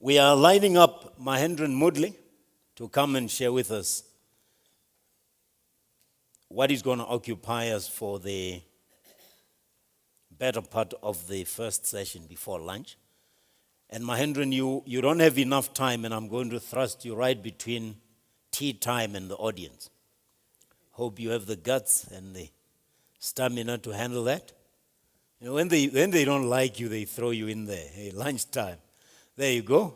We are lining up Mahendran Mudli to come and share with us what is going to occupy us for the better part of the first session before lunch. And Mahendran, you don't have enough time, and I'm going to thrust you right between tea time and the audience. Hope you have the guts and the stamina to handle that. You know, when they don't like you, they throw you in there. Hey, lunchtime. There you go.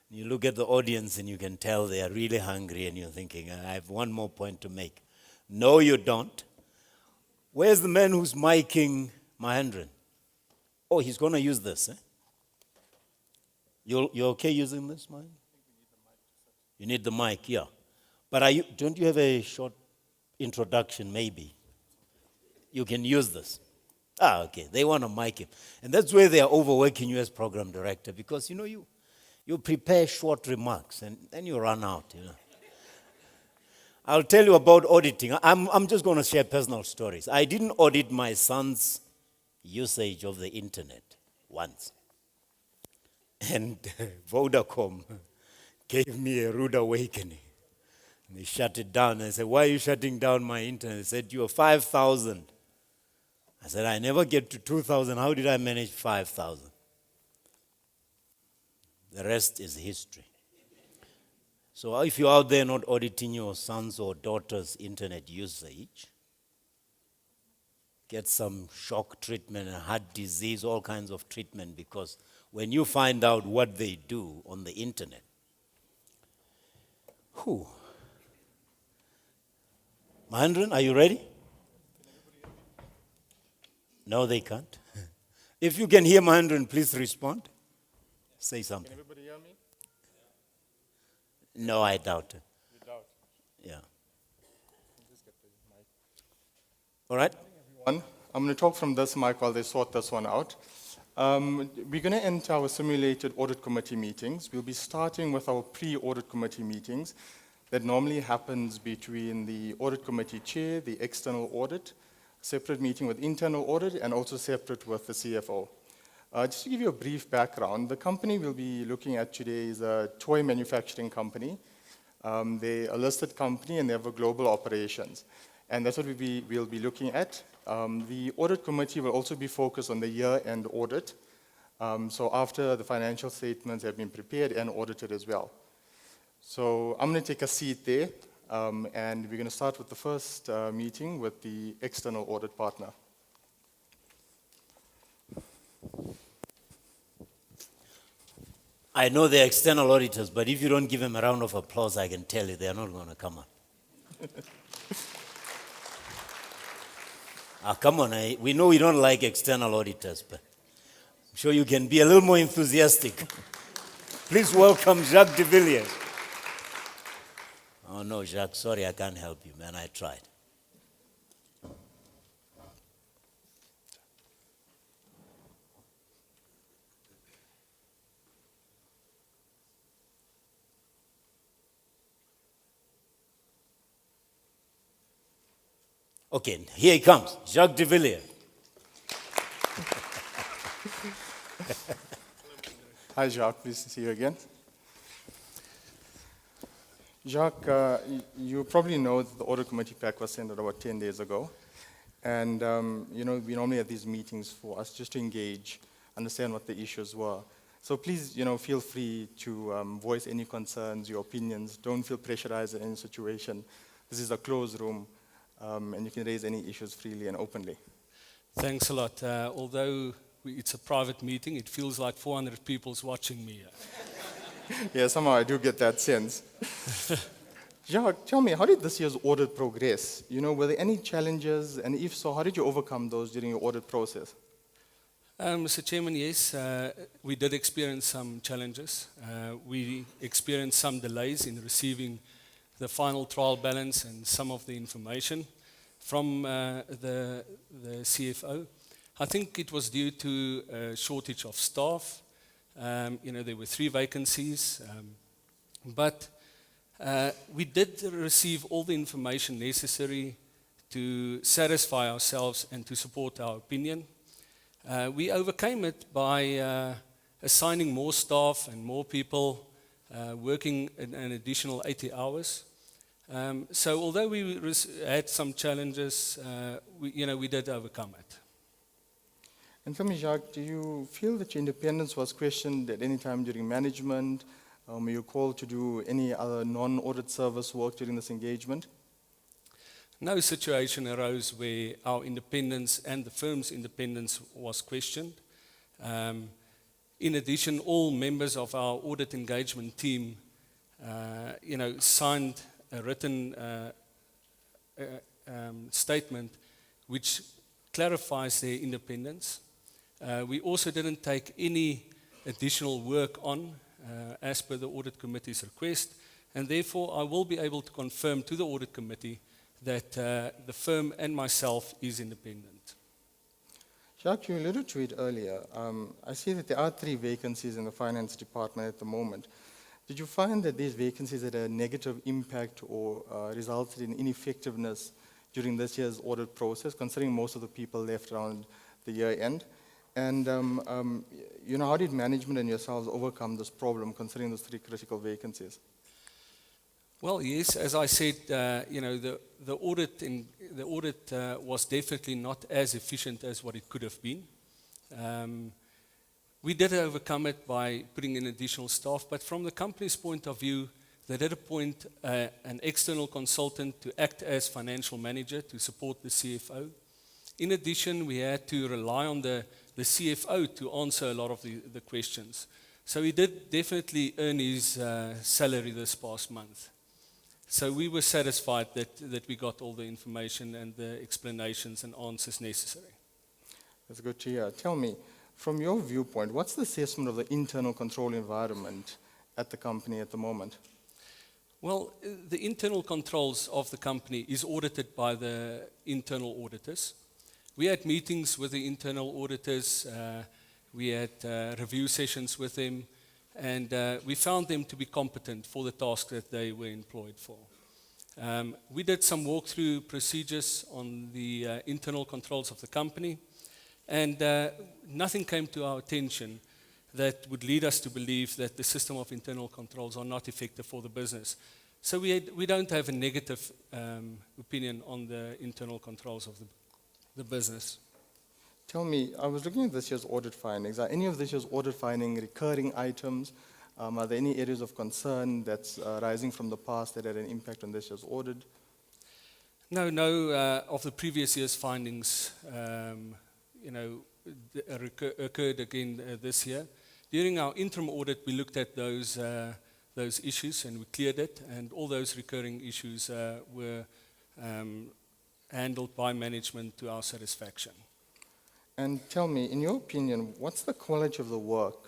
You look at the audience and you can tell they are really hungry, and you're thinking, I have one more point to make. No, you don't. Where's the man who's miking Mahendran? Oh, he's going to use this, eh? You're okay using this, Mahendran? You need the mic, yeah. But don't you have a short introduction, maybe? You can use this. Okay, they want to mic him. And that's where they are overworking you as program director, because, you prepare short remarks, and then you run out, I'll tell you about auditing. I'm just going to share personal stories. I didn't audit my son's usage of the internet once. And Vodacom gave me a rude awakening. And they shut it down. I said, why are you shutting down my internet? They said, you are 5,000. I said, I never get to 2,000. How did I manage 5,000? The rest is history. So if you're out there not auditing your son's or daughter's internet usage, get some shock treatment and heart disease, all kinds of treatment, because when you find out what they do on the internet, Mahendran, are you ready? No, they can't. If you can hear Mahendran, please respond. Say something. Can everybody hear me? No, I doubt it. You doubt? Yeah. Just get the mic. All right? I'm going to talk from this mic while they sort this one out. We're going to enter our simulated audit committee meetings. We'll be starting with our pre-audit committee meetings that normally happens between the audit committee chair, the external audit, separate meeting with internal audit, and also separate with the CFO. Just to give you a brief background, the company we'll be looking at today is a toy manufacturing company. They're a listed company and they have a global operations. And that's what we'll be looking at. The audit committee will also be focused on the year-end audit. So after the financial statements have been prepared and audited as well. So I'm going to take a seat there, and we're going to start with the first meeting with the external audit partner. I know they're external auditors, but if you don't give them a round of applause, I can tell you they're not going to come up. Come on, we know we don't like external auditors, but I'm sure you can be a little more enthusiastic. Please welcome Jacques de Villiers. Oh no, Jacques, sorry, I can't help you, man, I tried. Okay, here he comes, Jacques de Villiers. Hi, Jacques. Pleased to see you again. Jacques, you probably know that the audit committee pack was sent out about 10 days ago. And, we normally have these meetings for us just to engage, understand what the issues were. So please, feel free to voice any concerns, your opinions. Don't feel pressurized in any situation. This is a closed room. And you can raise any issues freely and openly. Thanks a lot. Although it's a private meeting, it feels like 400 people's watching me. Yeah, somehow I do get that sense. Jacques, tell me, how did this year's audit progress? Were there any challenges? And if so, how did you overcome those during your audit process? Mr. Chairman, yes, we did experience some challenges. We experienced some delays in receiving the final trial balance and some of the information from the CFO. I think it was due to a shortage of staff. There were 3 vacancies, but we did receive all the information necessary to satisfy ourselves and to support our opinion. We overcame it by assigning more staff and more people, working an additional 80 hours. So although we had some challenges, we did overcome it. And tell me, Jacques, do you feel that your independence was questioned at any time during management? Were you called to do any other non-audit service work during this engagement? No situation arose where our independence and the firm's independence was questioned. In addition, all members of our audit engagement team, signed a written statement which clarifies their independence. We also didn't take any additional work on as per the audit committee's request, and therefore I will be able to confirm to the audit committee that the firm and myself is independent. Jacques, you alluded to it earlier. I see that there are 3 vacancies in the finance department at the moment. Did you find that these vacancies had a negative impact or resulted in ineffectiveness during this year's audit process, considering most of the people left around the year end? And how did management and yourselves overcome this problem, considering those 3 critical vacancies? Well, yes, as I said, the audit was definitely not as efficient as what it could have been. We did overcome it by putting in additional staff, but from the company's point of view, they did appoint an external consultant to act as financial manager to support the CFO. In addition, we had to rely on the CFO to answer a lot of the questions. So he did definitely earn his salary this past month. So we were satisfied that we got all the information and the explanations and answers necessary. That's good to hear. Tell me, from your viewpoint, what's the assessment of the internal control environment at the company at the moment? Well, the internal controls of the company is audited by the internal auditors. We had meetings with the internal auditors, we had review sessions with them, and we found them to be competent for the task that they were employed for. We did some walkthrough procedures on the internal controls of the company, and nothing came to our attention that would lead us to believe that the system of internal controls are not effective for the business. So we don't have a negative opinion on the internal controls of the business. Tell me, I was looking at this year's audit findings. Are any of this year's audit findings recurring items? Are there any areas of concern that's rising from the past that had an impact on this year's audit? No, of the previous year's findings, occurred again this year. During our interim audit, we looked at those issues and we cleared it, and all those recurring issues were handled by management to our satisfaction. And tell me, in your opinion, what's the quality of the work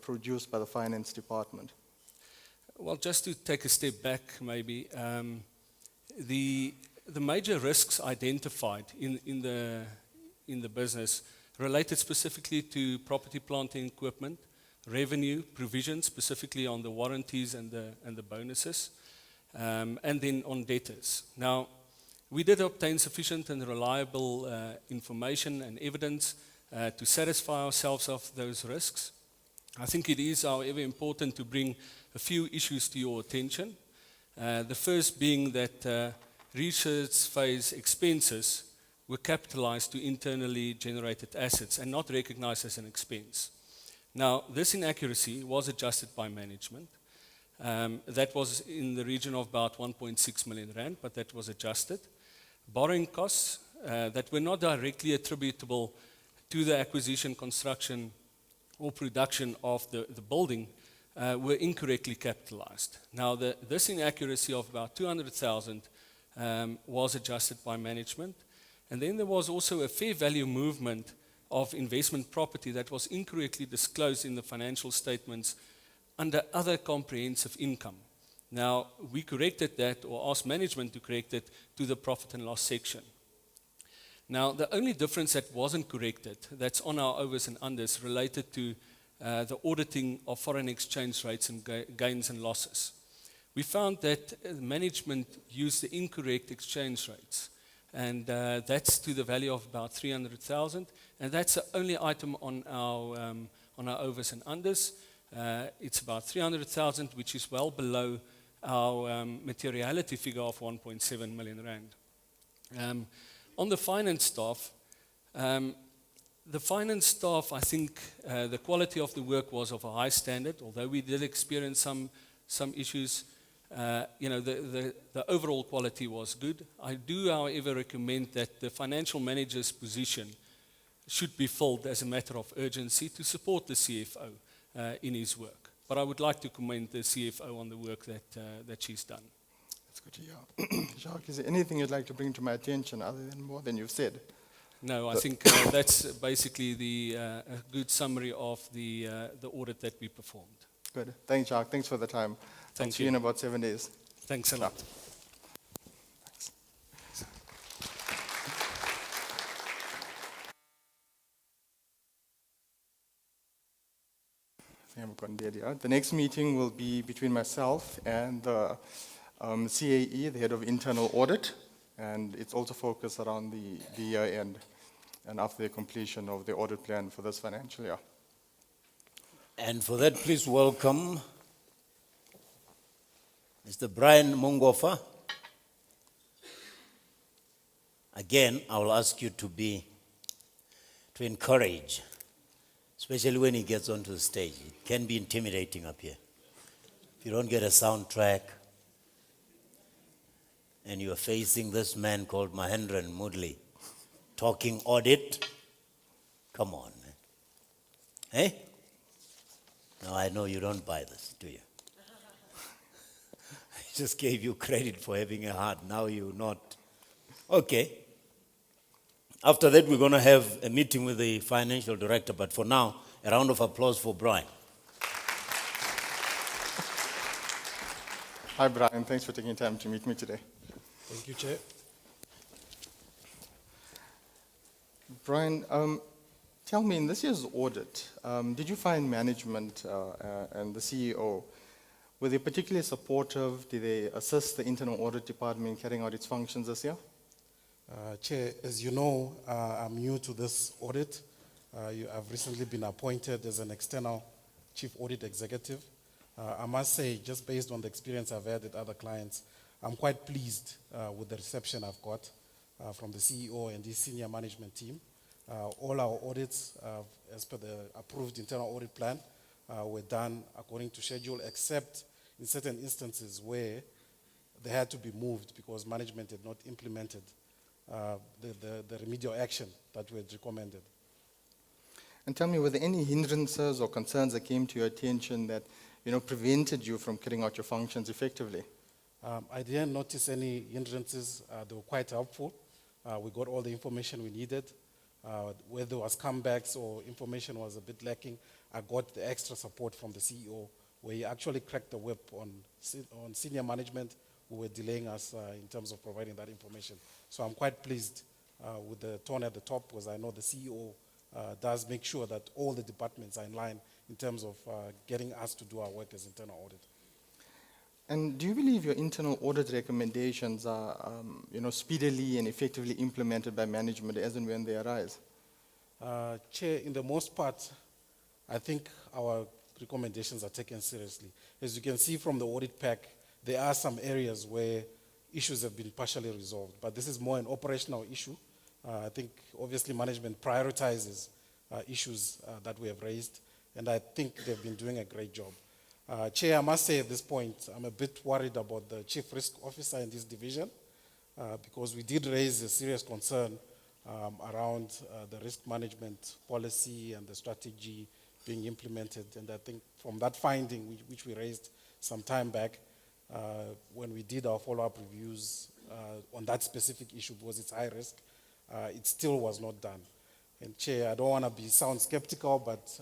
produced by the finance department? Well, just to take a step back, maybe, the major risks identified in the business related specifically to property, plant and equipment, revenue, provisions, specifically on the warranties and the bonuses, and then on debtors. Now, we did obtain sufficient and reliable information and evidence to satisfy ourselves of those risks. I think it is, however, important to bring a few issues to your attention. The first being that research phase expenses were capitalized to internally generated assets and not recognized as an expense. Now, this inaccuracy was adjusted by management. That was in the region of about 1.6 million rand, but that was adjusted. Borrowing costs that were not directly attributable to the acquisition, construction, or production of the building were incorrectly capitalized. Now, this inaccuracy of about 200,000 was adjusted by management. And then there was also a fair value movement of investment property that was incorrectly disclosed in the financial statements under other comprehensive income. Now, we corrected that, or asked management to correct it, to the profit and loss section. Now, the only difference that wasn't corrected, that's on our overs and unders, related to the auditing of foreign exchange rates and gains and losses. We found that management used the incorrect exchange rates, and that's to the value of about 300,000, and that's the only item on our on our overs and unders. It's about 300,000, which is well below our materiality figure of 1.7 million rand. On the finance staff, I think the quality of the work was of a high standard, although we did experience some issues. The overall quality was good. I do, however, recommend that the financial manager's position should be filled as a matter of urgency to support the CFO in his work. But I would like to commend the CFO on the work that she's done. That's good to hear. Jacques, is there anything you'd like to bring to my attention other than more than you've said? No, I think that's basically a good summary of the audit that we performed. Good. Thanks, Jacques. Thanks for the time. Thank I'll see you in about 7 days. Thanks a lot. Thanks. I think I've gotten the idea. The next meeting will be between myself and the CAE, the head of internal audit, and it's also focused around the year end and after the completion of the audit plan for this financial year. And for that, please welcome Mr. Brian Mungofa. Again, I will ask you to encourage, especially when he gets onto the stage. It can be intimidating up here. If you don't get a soundtrack and you're facing this man called Mahendran Mudli talking audit, come on, man. Hey? Now I know you don't buy this, do you? I just gave you credit for having a heart. Now you're not. Okay. After that, we're going to have a meeting with the financial director. But for now, a round of applause for Brian. Hi, Brian. Thanks for taking time to meet me today. Thank you, Chair. Brian, tell me, in this year's audit, did you find management and the CEO, were they particularly supportive? Did they assist the internal audit department in carrying out its functions this year? Chair, as you know, I'm new to this audit. I've recently been appointed as an external chief audit executive. I must say, just based on the experience I've had with other clients, I'm quite pleased with the reception I've got from the CEO and his senior management team. All our audits, as per the approved internal audit plan, were done according to schedule, except in certain instances where they had to be moved because management had not implemented the remedial action that we had recommended. And tell me, were there any hindrances or concerns that came to your attention that prevented you from carrying out your functions effectively? I didn't notice any hindrances. They were quite helpful. We got all the information we needed. Where there was comebacks or information was a bit lacking, I got the extra support from the CEO, where he actually cracked the whip on senior management who were delaying us in terms of providing that information. So I'm quite pleased with the tone at the top, because I know the CEO does make sure that all the departments are in line in terms of getting us to do our work as internal audit. And do you believe your internal audit recommendations are speedily and effectively implemented by management as and when they arise? Chair, in the most part, I think our recommendations are taken seriously. As you can see from the audit pack, there are some areas where issues have been partially resolved, but this is more an operational issue. I think obviously management prioritizes issues that we have raised, and I think they've been doing a great job. Chair, I must say at this point, I'm a bit worried about the Chief Risk Officer in this division, because we did raise a serious concern around the risk management policy and the strategy being implemented. And I think from that finding, which we raised some time back, when we did our follow-up reviews on that specific issue, because it's high risk, it still was not done. And Chair, I don't want to sound skeptical, but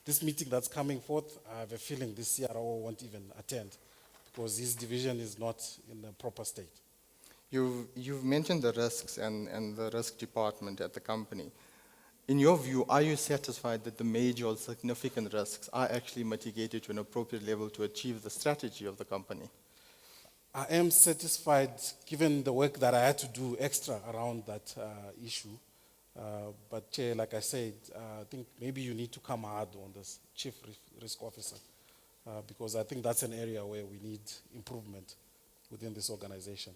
this meeting that's coming forth, I have a feeling this CRO won't even attend, because this division is not in a proper state. You've mentioned the risks and the risk department at the company. In your view, are you satisfied that the major or significant risks are actually mitigated to an appropriate level to achieve the strategy of the company? I am satisfied, given the work that I had to do extra around that issue. But Chair, like I said, I think maybe you need to come hard on this Chief Risk Officer, because I think that's an area where we need improvement within this organization.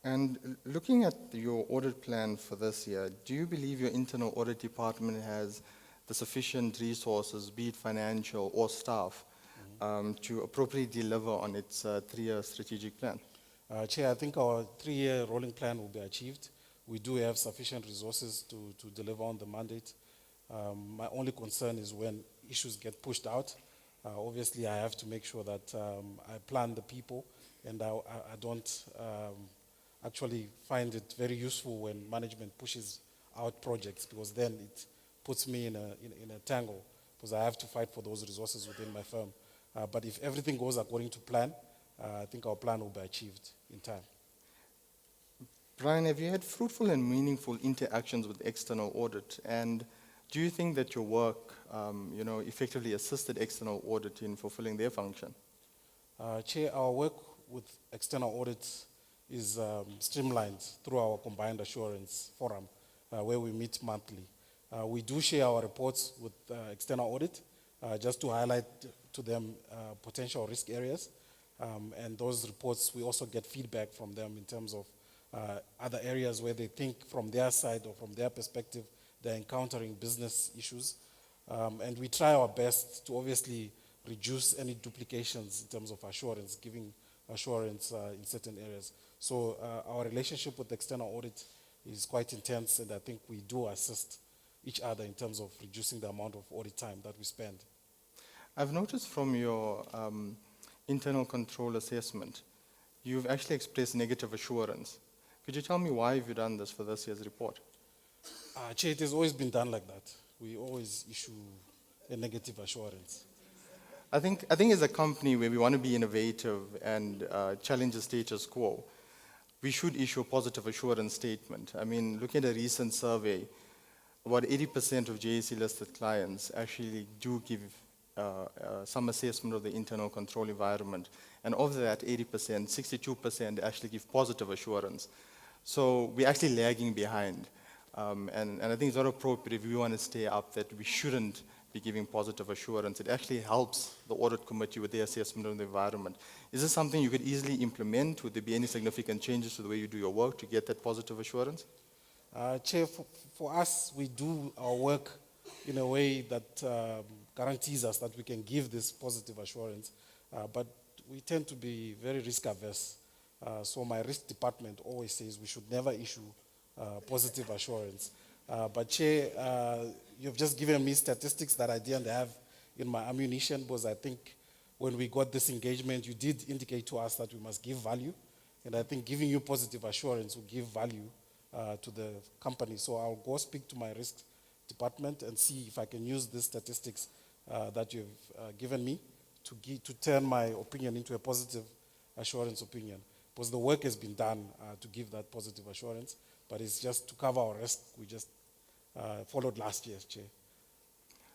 And looking at your audit plan for this year, do you believe your internal audit department has the sufficient resources, be it financial or staff, to appropriately deliver on its three-year strategic plan? Chair, I think our 3-year rolling plan will be achieved. We do have sufficient resources to deliver on the mandate. My only concern is when issues get pushed out. Obviously, I have to make sure that I plan the people, and I don't actually find it very useful when management pushes out projects, because then it puts me in a tangle, because I have to fight for those resources within my firm. But if everything goes according to plan, I think our plan will be achieved in time. Brian, have you had fruitful and meaningful interactions with external audit? And do you think that your work, effectively assisted external audit in fulfilling their function? Chair, our work with external audits is streamlined through our combined assurance forum, where we meet monthly. We do share our reports with external audit, just to highlight to them potential risk areas. And those reports, we also get feedback from them in terms of other areas where they think from their side or from their perspective they're encountering business issues. And we try our best to obviously reduce any duplications in terms of assurance, giving assurance in certain areas. So our relationship with external audit is quite intense, and I think we do assist each other in terms of reducing the amount of audit time that we spend. I've noticed from your internal control assessment, you've actually expressed negative assurance. Could you tell me why have you done this for this year's report? Chair, it has always been done like that. We always issue a negative assurance. I think as a company where we want to be innovative and challenge the status quo, we should issue a positive assurance statement. I mean, looking at a recent survey, about 80% of JSE-listed clients actually do give some assessment of the internal control environment. And of that 80%, 62% actually give positive assurance. So we're actually lagging behind. And I think it's not appropriate if we want to stay up that we shouldn't be giving positive assurance. It actually helps the audit committee with their assessment of the environment. Is this something you could easily implement? Would there be any significant changes to the way you do your work to get that positive assurance? Chair, for us, we do our work in a way that guarantees us that we can give this positive assurance, but we tend to be very risk averse. So my risk department always says we should never issue positive assurance. But Chair, you've just given me statistics that I didn't have in my ammunition, because I think when we got this engagement, you did indicate to us that we must give value. And I think giving you positive assurance will give value to the company. So I'll go speak to my risk department and see if I can use these statistics that you've given me to turn my opinion into a positive assurance opinion. Because the work has been done to give that positive assurance, but it's just to cover our risk. We just followed last year's, Chair.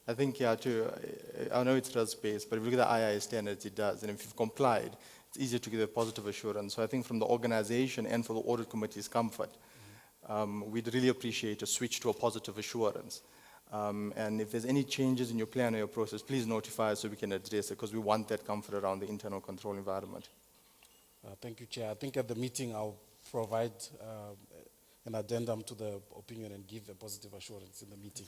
I think, I know it's risk-based, but if you look at the II standards, it does. And if you've complied, it's easier to give a positive assurance. So I think from the organization and for the audit committee's comfort, we'd really appreciate a switch to a positive assurance. And if there's any changes in your plan or your process, please notify us so we can address it, because we want that comfort around the internal control environment. Thank you, Chair. I think at the meeting I'll provide an addendum to the opinion and give a positive assurance in the meeting.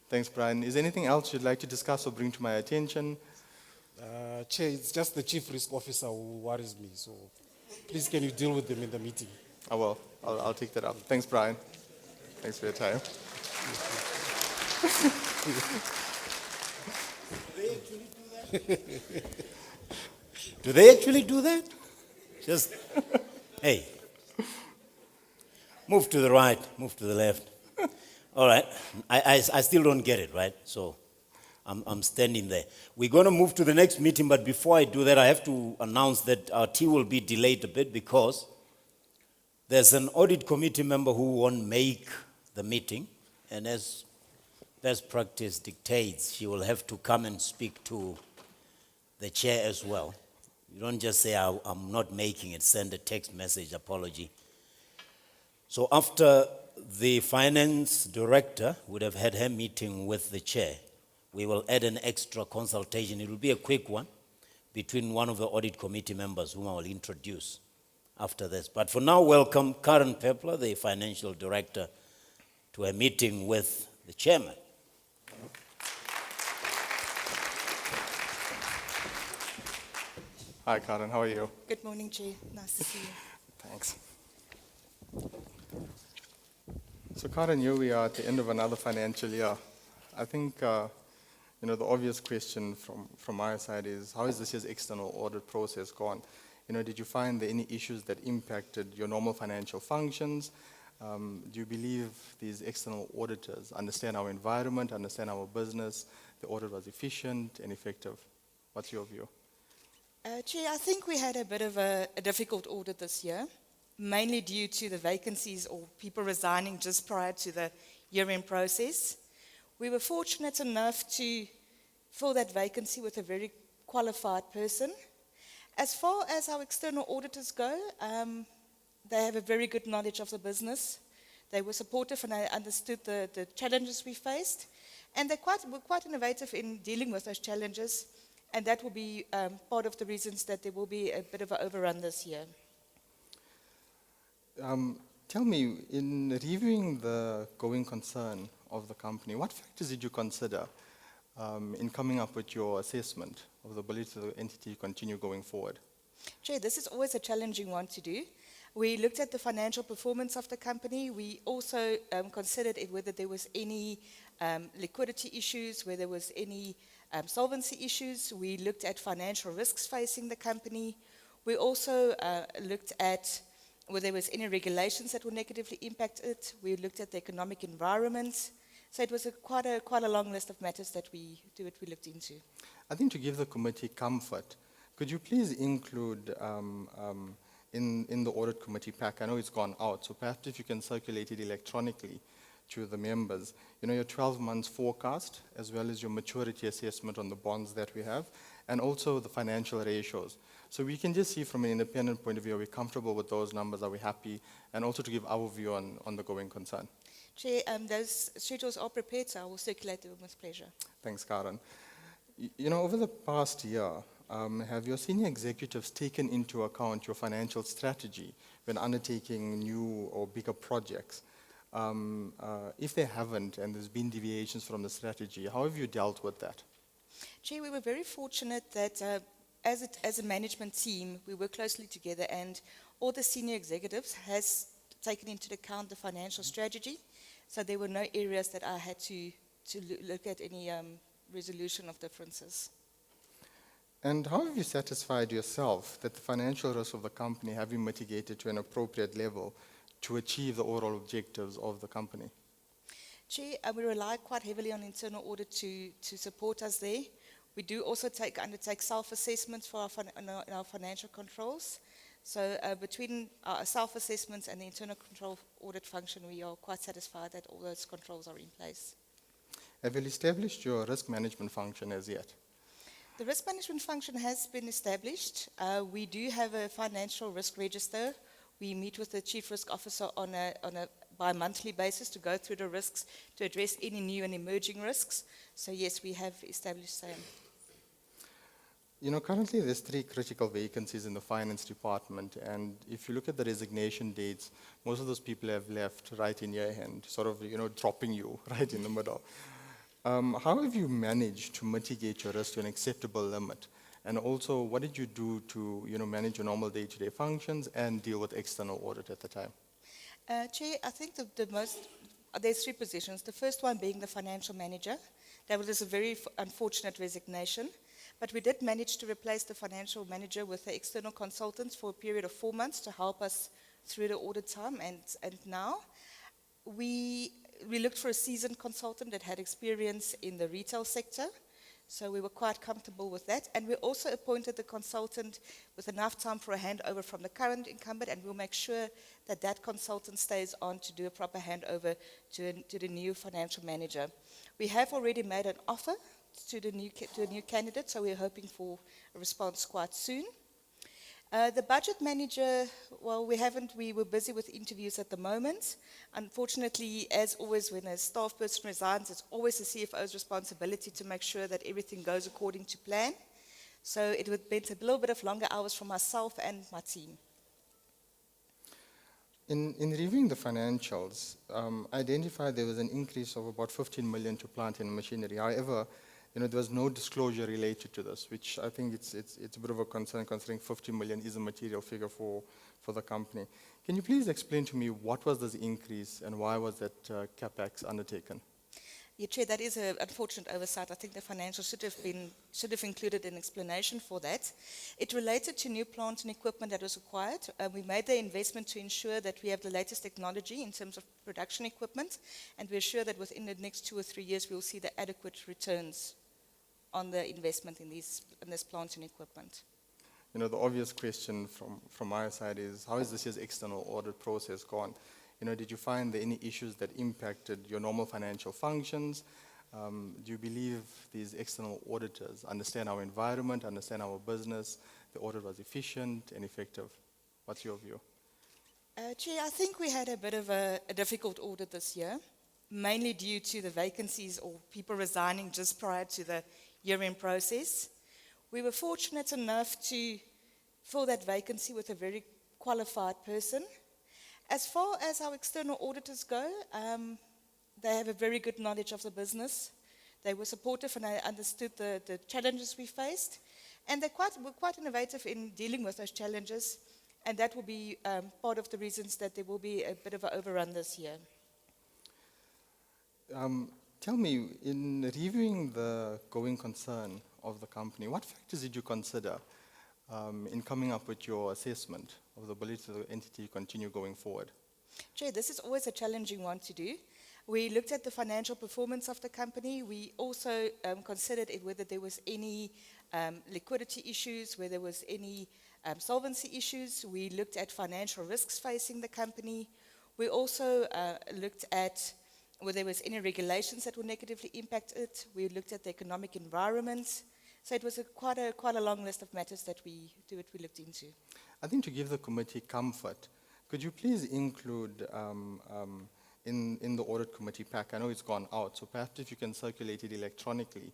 Thanks, Brian. Is there anything else you'd like to discuss or bring to my attention? Chair, it's just the Chief Risk Officer who worries me, so please can you deal with them in the meeting? I will. I'll take that up. Thanks, Brian. Thanks for your time. Do they actually do that? Just, hey, move to the right, move to the left. All right, I still don't get it, right? So I'm standing there. We're going to move to the next meeting, but before I do that, I have to announce that our tea will be delayed a bit because there's an audit committee member who won't make the meeting, and as best practice dictates, she will have to come and speak to the chair as well. You don't just say, I'm not making it, send a text message, apology. So after the finance director would have had her meeting with the chair. We will add an extra consultation. It will be a quick one between one of the audit committee members whom I will introduce after this. But for now, welcome Karen Pepler, the financial director, to a meeting with the chairman. Hi, Karen, how are you? Good morning, Chair. Nice to see you. Thanks. So, Karen, here we are at the end of another financial year. I think, the obvious question from my side is, how is this year's external audit process gone? Did you find there any issues that impacted your normal financial functions? Do you believe these external auditors understand our environment, understand our business, the audit was efficient and effective? What's your view? Chair, I think we had a bit of a difficult audit this year, mainly due to the vacancies or people resigning just prior to the year-end process. We were fortunate enough to fill that vacancy with a very qualified person. As far as our external auditors go, they have a very good knowledge of the business. They were supportive and they understood the challenges we faced. And were quite innovative in dealing with those challenges. And that will be part of the reasons that there will be a bit of an overrun this year. Tell me, in reviewing the going concern of the company, what factors did you consider in coming up with your assessment of the ability of the entity to continue going forward? Chair, this is always a challenging one to do. We looked at the financial performance of the company. We also considered whether there was any liquidity issues, whether there was any solvency issues. We looked at financial risks facing the company. We also looked at whether there was any regulations that would negatively impact it. We looked at the economic environment. So it was quite a long list of matters that we looked into. I think to give the committee comfort, could you please include in the audit committee pack, I know it's gone out, so perhaps if you can circulate it electronically to the members, your 12 months forecast, as well as your maturity assessment on the bonds that we have, and also the financial ratios. So we can just see from an independent point of view, are we comfortable with those numbers, are we happy, and also to give our view on the going concern. Chair, those schedules are prepared, so I will circulate them with pleasure. Thanks, Karen. Over the past year, have your senior executives taken into account your financial strategy when undertaking new or bigger projects? If they haven't, and there's been deviations from the strategy, how have you dealt with that? Chair, we were very fortunate that as a management team, we work closely together, and all the senior executives has taken into account the financial strategy. So there were no areas that I had to look at any resolution of differences. And how have you satisfied yourself that the financial risks of the company have been mitigated to an appropriate level to achieve the overall objectives of the company? Chair, we rely quite heavily on internal audit to support us there. We do also undertake self-assessments for our financial controls. So between our self-assessments and the internal control audit function, we are quite satisfied that all those controls are in place. Have you established your risk management function as yet? The risk management function has been established. We do have a financial risk register. We meet with the chief risk officer on a bi-monthly basis to go through the risks, to address any new and emerging risks. So yes, we have established same. Currently there's 3 critical vacancies in the finance department, and if you look at the resignation dates, most of those people have left right in year end, sort of, dropping you right in the middle. How have you managed to mitigate your risk to an acceptable limit? And also, what did you do to, manage your normal day-to-day functions and deal with external audit at the time? Chair, I think there's 3 positions. The first one being the financial manager. That was a very unfortunate resignation. But we did manage to replace the financial manager with the external consultants for a period of 4 months to help us through the audit time. And now we looked for a seasoned consultant that had experience in the retail sector. So we were quite comfortable with that. And we also appointed the consultant with enough time for a handover from the current incumbent, and we'll make sure that that consultant stays on to do a proper handover to the new financial manager. We have already made an offer to a new candidate, so we're hoping for a response quite soon. The budget manager, well, we were busy with interviews at the moment. Unfortunately, as always, when a staff person resigns, it's always the CFO's responsibility to make sure that everything goes according to plan. So it would meant a little bit of longer hours for myself and my team. In reviewing the financials, identified there was an increase of about 15 million to plant and machinery. However, there was no disclosure related to this, which I think it's a bit of a concern considering 50 million is a material figure for the company. Can you please explain to me what was this increase and why was that CapEx undertaken? Yeah, Chair, that is an unfortunate oversight. I think the financial should have included an explanation for that. It related to new plant and equipment that was acquired. We made the investment to ensure that we have the latest technology in terms of production equipment, and we're sure that within the next 2 or 3 years we'll see the adequate returns on the investment in this plant and equipment. The obvious question from my side is, how is this year's external audit process gone? Did you find there any issues that impacted your normal financial functions? Do you believe these external auditors understand our environment, understand our business, the audit was efficient and effective? What's your view? Chair, I think we had a bit of a difficult audit this year, mainly due to the vacancies or people resigning just prior to the year-end process. We were fortunate enough to fill that vacancy with a very qualified person. As far as our external auditors go, they have a very good knowledge of the business. They were supportive and I understood the challenges we faced. And were quite innovative in dealing with those challenges. And that will be part of the reasons that there will be a bit of an overrun this year. Tell me, in reviewing the going concern of the company, what factors did you consider in coming up with your assessment of the ability of the entity to continue going forward? Chair, this is always a challenging one to do. We looked at the financial performance of the company. We also considered whether there was any liquidity issues, whether there was any solvency issues. We looked at financial risks facing the company. We also looked at whether there was any regulations that would negatively impact it. We looked at the economic environment. So it was quite a long list of matters that we looked into. I think to give the committee comfort, could you please include in the audit committee pack, I know it's gone out, so perhaps if you can circulate it electronically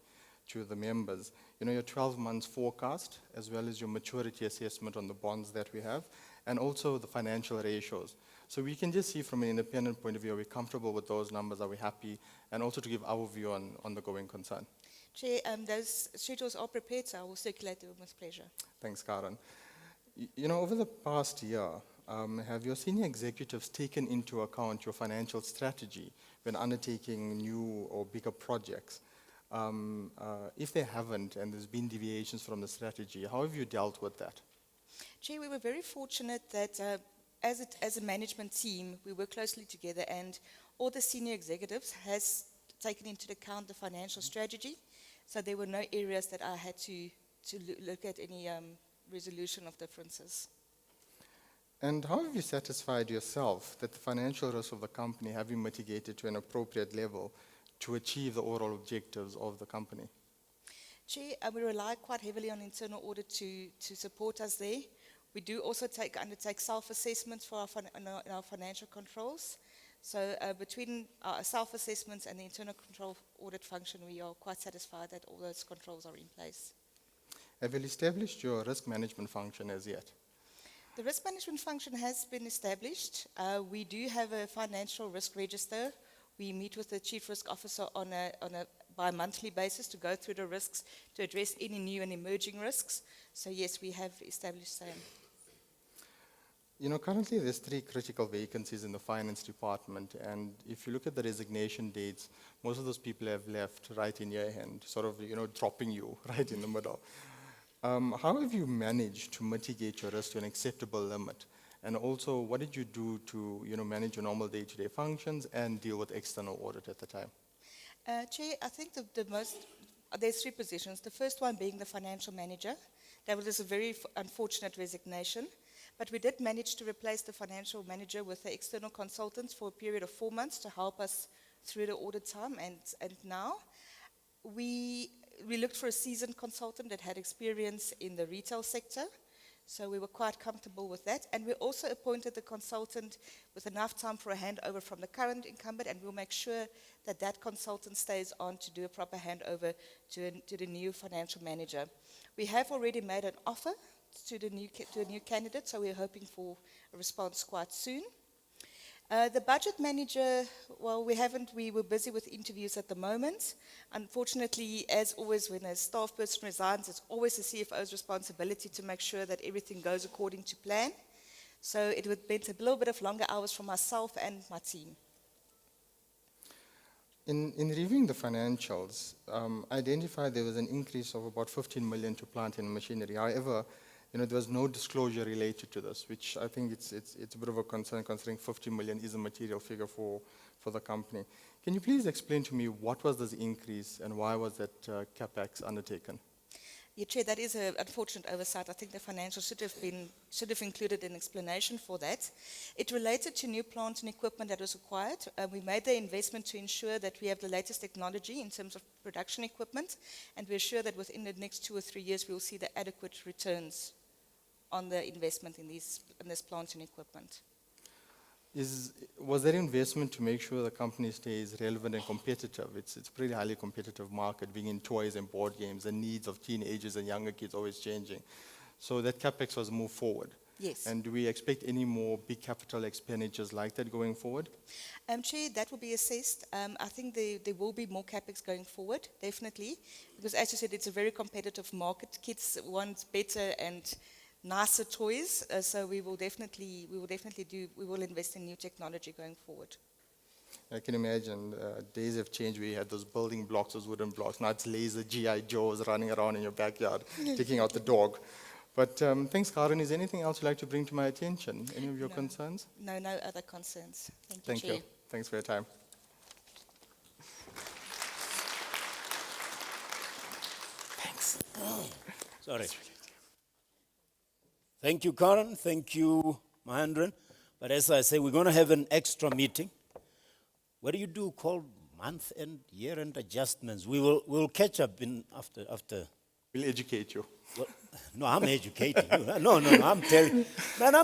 to the members, your 12 months forecast, as well as your maturity assessment on the bonds that we have, and also the financial ratios. So we can just see from an independent point of view, are we comfortable with those numbers, are we happy, and also to give our view on the going concern. Chair, those schedules are prepared, so I will circulate them with pleasure. Thanks, Karen. Over the past year, have your senior executives taken into account your financial strategy when undertaking new or bigger projects? If they haven't, and there's been deviations from the strategy, how have you dealt with that? Chair, we were very fortunate that as a management team, we work closely together and all the senior executives has taken into account the financial strategy. So there were no areas that I had to look at any resolution of differences. And how have you satisfied yourself that the financial risks of the company have been mitigated to an appropriate level to achieve the overall objectives of the company? Chair, we rely quite heavily on internal audit to support us there. We do also undertake self-assessments for our financial controls. So between our self-assessments and the internal control audit function, we are quite satisfied that all those controls are in place. Have you established your risk management function as yet? The risk management function has been established. We do have a financial risk register. We meet with the chief risk officer on a bi-monthly basis to go through the risks, to address any new and emerging risks. So yes, we have established same. Currently there's 3 critical vacancies in the finance department, and if you look at the resignation dates, most of those people have left right in your hand, sort of, dropping you right in the middle. How have you managed to mitigate your risk to an acceptable limit? And also, what did you do to, manage your normal day-to-day functions and deal with external audit at the time? Chair, I think there's 3 positions. The first one being the financial manager. That was a very unfortunate resignation. But we did manage to replace the financial manager with the external consultants for a period of 4 months to help us through the audit time. And now we looked for a seasoned consultant that had experience in the retail sector. So we were quite comfortable with that. And we also appointed the consultant with enough time for a handover from the current incumbent, and we'll make sure that that consultant stays on to do a proper handover to the new financial manager. We have already made an offer to the new candidate, so we're hoping for a response quite soon. The budget manager, well, we were busy with interviews at the moment. Unfortunately, as always, when a staff person resigns, it's always the CFO's responsibility to make sure that everything goes according to plan. So it would mean a little bit of longer hours for myself and my team. In reviewing the financials, identified there was an increase of about 15 million to plant and machinery. However, there was no disclosure related to this, which I think it's a bit of a concern, considering 50 million is a material figure for the company. Can you please explain to me what was this increase and why was that CapEx undertaken? Yeah, Chair, that is an unfortunate oversight. I think the financials should have included an explanation for that. It related to new plant and equipment that was acquired. We made the investment to ensure that we have the latest technology in terms of production equipment, and we're sure that within the next 2 or 3 years we will see the adequate returns on the investment in this plant and equipment. Was there investment to make sure the company stays relevant and competitive? It's a pretty highly competitive market, being in toys and board games. The needs of teenagers and younger kids always changing. So that CapEx was moved forward. Yes. And do we expect any more big capital expenditures like that going forward? Chair, that will be assessed. I think there will be more CapEx going forward, definitely. Because as you said, it's a very competitive market. Kids want better and nicer toys, so we will definitely invest in new technology going forward. I can imagine days have changed. We had those building blocks, those wooden blocks. Now it's laser GI Joes running around in your backyard, taking out the dog. But thanks, Karen. Is there anything else you'd like to bring to my attention? Any of your concerns? No other concerns. Thank you, Thank Chair. you. Thanks for your time. Thanks. Sorry. Thank you, Karen. Thank you, Mahendran. But as I say, we're going to have an extra meeting. What do you do called month and year end adjustments? We'll catch up after. We'll educate you. Well, no, I'm educating you. No, I'm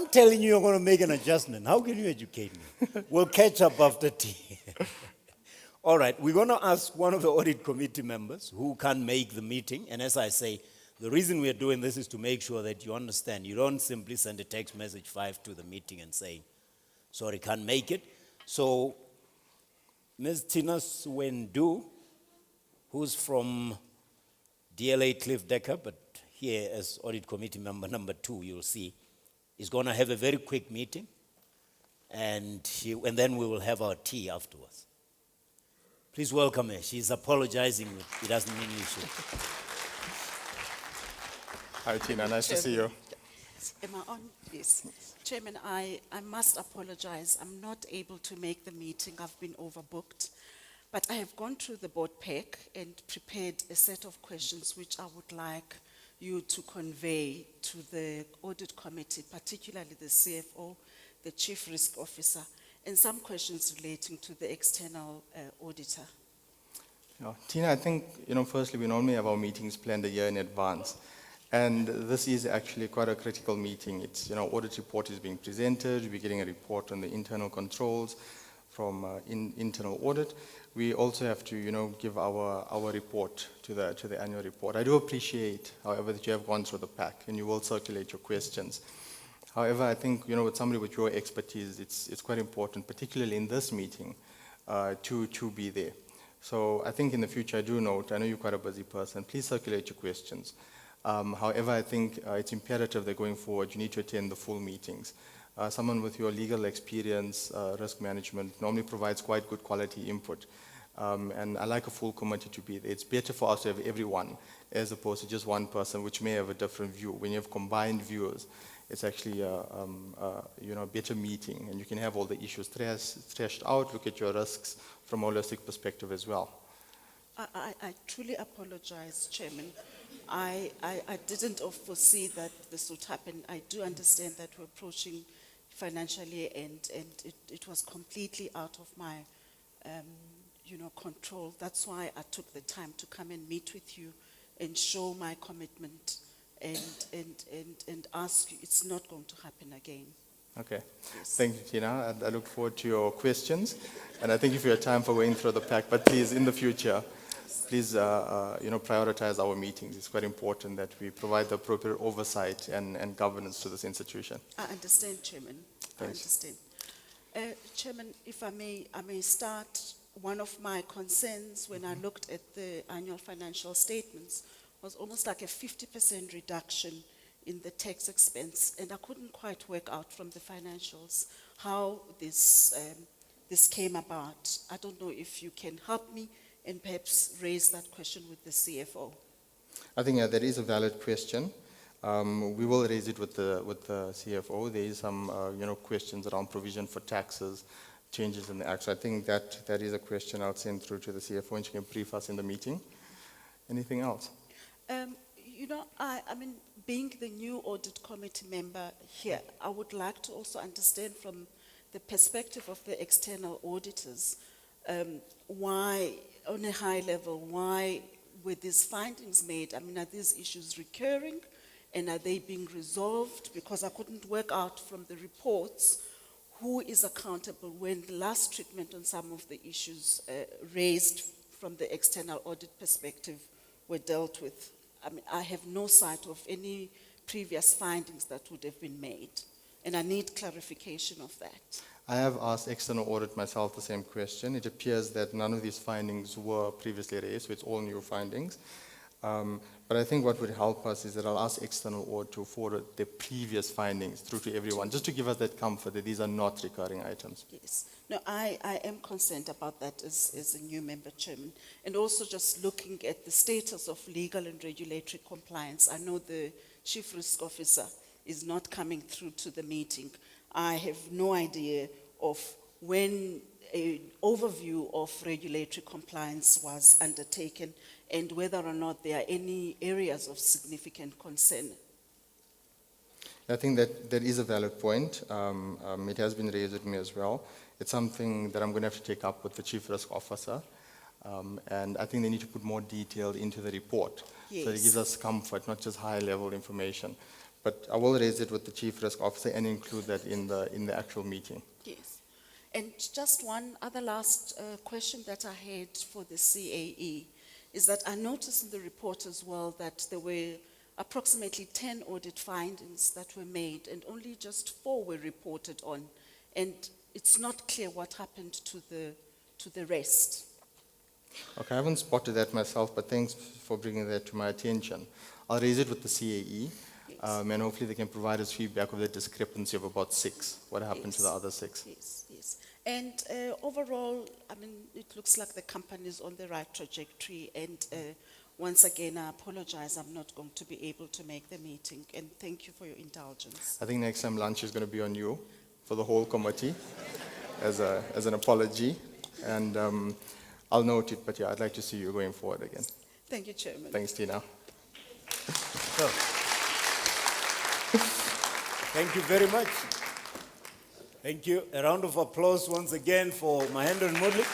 telling you, you're going to make an adjustment. How can you educate me? We'll catch up after tea. All right, we're going to ask one of the audit committee members who can make the meeting. And as I say, the reason we're doing this is to make sure that you understand. You don't simply send a text message 5 to the meeting and say, sorry, can't make it. So, Ms. Tina Swendu, who's from DLA Cliff Decker, but here as audit committee member number 2, you'll see, is going to have a very quick meeting, and then we will have our tea afterwards. Please welcome her. She's apologizing. It doesn't mean you should. Hi, Tina. Nice to see you. Am I on? Yes. Chairman, I must apologize. I'm not able to make the meeting. I've been overbooked. But I have gone through the board pack and prepared a set of questions which I would like you to convey to the audit committee, particularly the CFO, the Chief Risk Officer, and some questions relating to the external auditor. Yeah. Tina, I think, firstly, we normally have our meetings planned a year in advance. And this is actually quite a critical meeting. It's, audit report is being presented. We're getting a report on the internal controls from internal audit. We also have to, give our report to the annual report. I do appreciate, however, that you have gone through the pack and you will circulate your questions. However, I think, with somebody with your expertise, it's quite important, particularly in this meeting, to be there. So I think in the future, I do note, I know you're quite a busy person, please circulate your questions. However, I think it's imperative that going forward, you need to attend the full meetings. Someone with your legal experience, risk management, normally provides quite good quality input. And I like a full committee to be there. It's better for us to have everyone as opposed to just one person, which may have a different view. When you have combined views, it's actually a better meeting, and you can have all the issues thrashed out, look at your risks from a holistic perspective as well. I truly apologize, Chairman. I didn't foresee that this would happen. I do understand that we're approaching financial year end, and it was completely out of my control. That's why I took the time to come and meet with you and show my commitment and ask you, it's not going to happen again. Okay. Yes. Thank you, Tina. I look forward to your questions. And I thank you for your time for going through the pack. But please, in the future, please, prioritize our meetings. It's quite important that we provide the appropriate oversight and governance to this institution. I understand, Chairman. I Thanks. understand. Chairman, if I may start. One of my concerns when I looked at the annual financial statements was almost like a 50% reduction in the tax expense, and I couldn't quite work out from the financials how this came about. I don't know if you can help me and perhaps raise that question with the CFO. I think that is a valid question. We will raise it with the CFO. There is some questions around provision for taxes, changes in the act. So I think that is a question I'll send through to the CFO, and she can brief us in the meeting. Anything else? I mean, being the new audit committee member here, I would like to also understand from the perspective of the external auditors, why, on a high level, why were these findings made? I mean, are these issues recurring, and are they being resolved? Because I couldn't work out from the reports who is accountable when the last treatment on some of the issues raised from the external audit perspective were dealt with. I mean, I have no sight of any previous findings that would have been made, and I need clarification of that. I have asked external audit myself the same question. It appears that none of these findings were previously raised, so it's all new findings. But I think what would help us is that I'll ask external audit to forward the previous findings through to everyone, just to give us that comfort that these are not recurring items. Yes. No, I am concerned about that as a new member, Chairman. And also just looking at the status of legal and regulatory compliance. I know the Chief Risk Officer is not coming through to the meeting. I have no idea of when an overview of regulatory compliance was undertaken and whether or not there are any areas of significant concern. I think that is a valid point. It has been raised with me as well. It's something that I'm going to have to take up with the Chief Risk Officer. And I think they need to put more detail into the report. Yes. So it gives us comfort, not just high-level information. But I will raise it with the Chief Risk Officer and include that in the actual meeting. Yes. And just one other last question that I had for the CAE is that I noticed in the report as well that there were approximately 10 audit findings that were made and only just 4 were reported on. And it's not clear what happened to the rest. Okay, I haven't spotted that myself, but thanks for bringing that to my attention. I'll raise it with the CAE, Yes. and hopefully they can provide us feedback of the discrepancy of about 6. What happened to the Yes. other 6? Yes, yes. And overall, I mean, it looks like the company is on the right trajectory. And once again, I apologize. I'm not going to be able to make the meeting. And thank you for your indulgence. I think next time lunch is going to be on you for the whole committee as an apology. And I'll note it, but yeah, I'd like to see you going forward again. Thank you, Chairman. Thanks, Tina. So, thank you very much. Thank you. A round of applause once again for Mahendra and Mudlik.